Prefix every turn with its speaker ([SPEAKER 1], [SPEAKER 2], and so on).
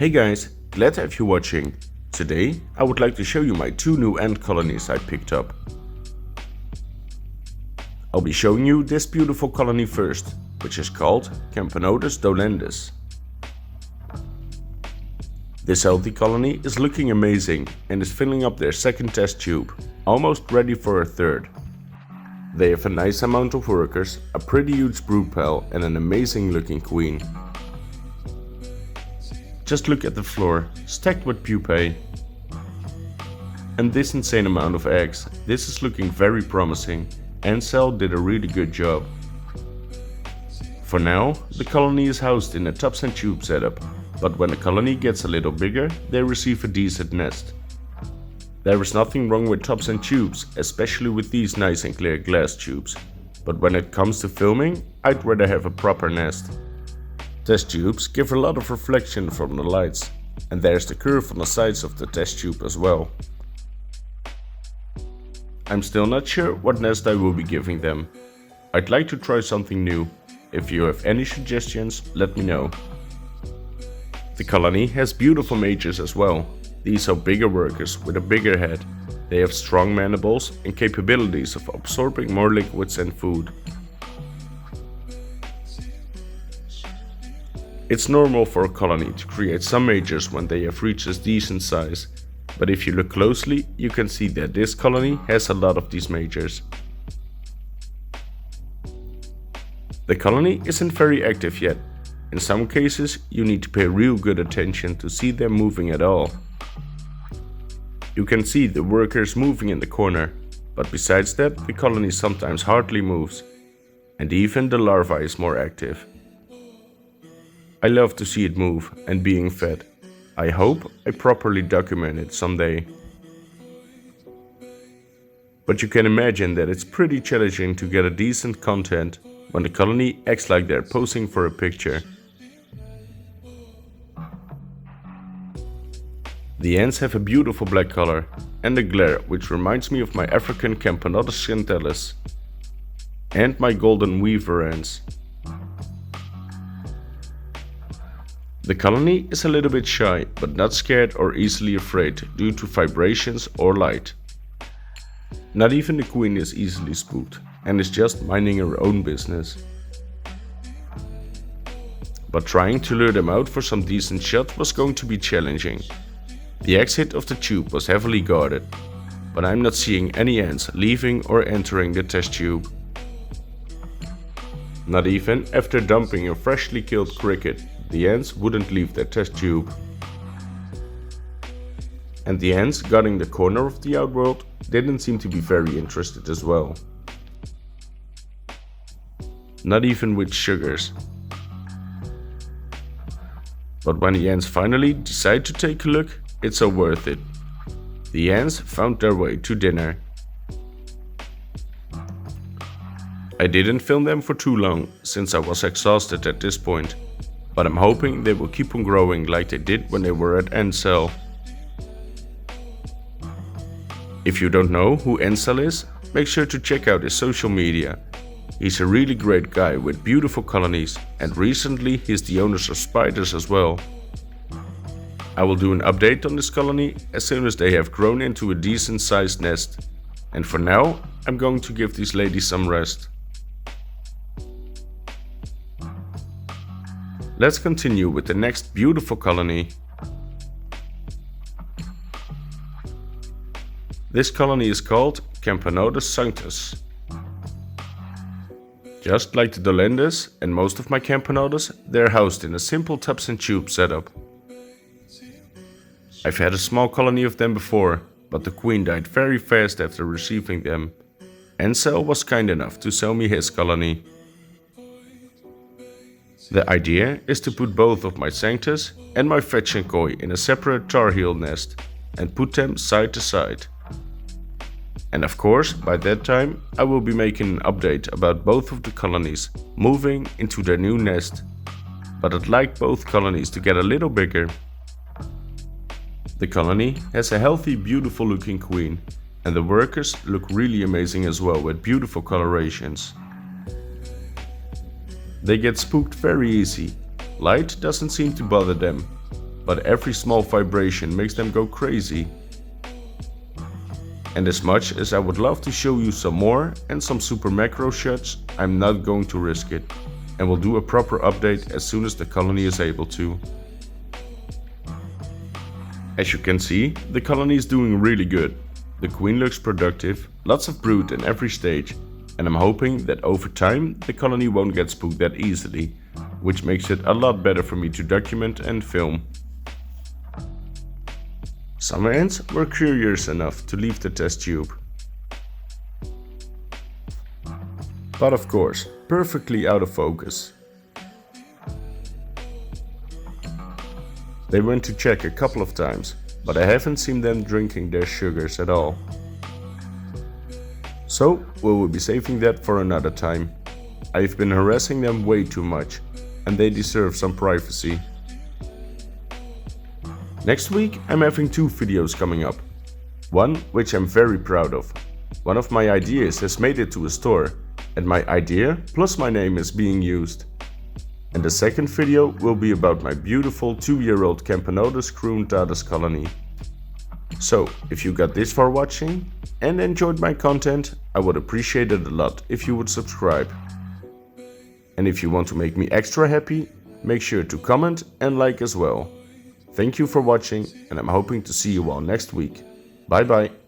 [SPEAKER 1] Hey guys, glad to have you watching. Today I would like to show you my 2 new ant colonies I picked up. I'll be showing you this beautiful colony first, which is called Camponotus dolendus. This healthy colony is looking amazing and is filling up their second test tube, almost ready for a third. They have a nice amount of workers, a pretty huge brood pile and an amazing looking queen. Just look at the floor, stacked with pupae. And this insane amount of eggs. This is looking very promising. Antcell did a really good job. For now, the colony is housed in a tubs and tube setup, but when the colony gets a little bigger, they receive a decent nest. There is nothing wrong with tubs and tubes, especially with these nice and clear glass tubes. But when it comes to filming, I'd rather have a proper nest. Test tubes give a lot of reflection from the lights, and there's the curve on the sides of the test tube as well. I'm still not sure what nest I will be giving them. I'd like to try something new. If you have any suggestions, let me know. The colony has beautiful mages as well. These are bigger workers with a bigger head. They have strong mandibles and capabilities of absorbing more liquids and food. It's normal for a colony to create some majors when they have reached a decent size, but if you look closely, you can see that this colony has a lot of these majors. The colony isn't very active yet. In some cases, you need to pay real good attention to see them moving at all. You can see the workers moving in the corner, but besides that, the colony sometimes hardly moves, and even the larva is more active. I love to see it move and being fed. I hope I properly document it someday. But you can imagine that it's pretty challenging to get a decent content when the colony acts like they're posing for a picture. The ants have a beautiful black color and a glare which reminds me of my African Camponotus scintellus and my golden weaver ants. The colony is a little bit shy, but not scared or easily afraid due to vibrations or light. Not even the queen is easily spooked and is just minding her own business. But trying to lure them out for some decent shot was going to be challenging. The exit of the tube was heavily guarded, but I'm not seeing any ants leaving or entering the test tube. Not even after dumping a freshly killed cricket, the ants wouldn't leave their test tube. And the ants guarding the corner of the outworld didn't seem to be very interested as well. Not even with sugars. But when the ants finally decide to take a look, it's so worth it. The ants found their way to dinner. I didn't film them for too long, since I was exhausted at this point. But I'm hoping they will keep on growing like they did when they were at Antcell. If you don't know who Antcell is, make sure to check out his social media. He's a really great guy with beautiful colonies, and recently he's the owner of spiders as well. I will do an update on this colony as soon as they have grown into a decent sized nest. And for now, I'm going to give these ladies some rest. Let's continue with the next beautiful colony. This colony is called Camponotus sanctus. Just like the dolendus and most of my Camponotus, they're housed in a simple tubs and tube setup. I've had a small colony of them before, but the queen died very fast after receiving them. Antcell was kind enough to sell me his colony. The idea is to put both of my sanctus and my fetching koi in a separate tar heel nest and put them side to side. And of course, by that time, I will be making an update about both of the colonies moving into their new nest. But I'd like both colonies to get a little bigger. The colony has a healthy, beautiful looking queen, and the workers look really amazing as well with beautiful colorations. They get spooked very easy. Light doesn't seem to bother them. but every small vibration makes them go crazy. And as much as I would love to show you some more and some super macro shots, I'm not going to risk it, and will do a proper update as soon as the colony is able to. As you can see, the colony is doing really good. The queen looks productive, lots of brood in every stage, and I'm hoping that over time the colony won't get spooked that easily, which makes it a lot better for me to document and film. Some ants were curious enough to leave the test tube. But of course, perfectly out of focus. They went to check a couple of times, but I haven't seen them drinking their sugars at all. So we will be saving that for another time. I've been harassing them way too much, and they deserve some privacy. Next week I'm having 2 videos coming up. One which I'm very proud of. One of my ideas has made it to a store, and my idea plus my name is being used. And the second video will be about my beautiful 2-year-old Camponotus Croontatus colony. So, if you got this far watching and enjoyed my content, I would appreciate it a lot if you would subscribe. And if you want to make me extra happy, make sure to comment and like as well. Thank you for watching, and I'm hoping to see you all next week. Bye bye.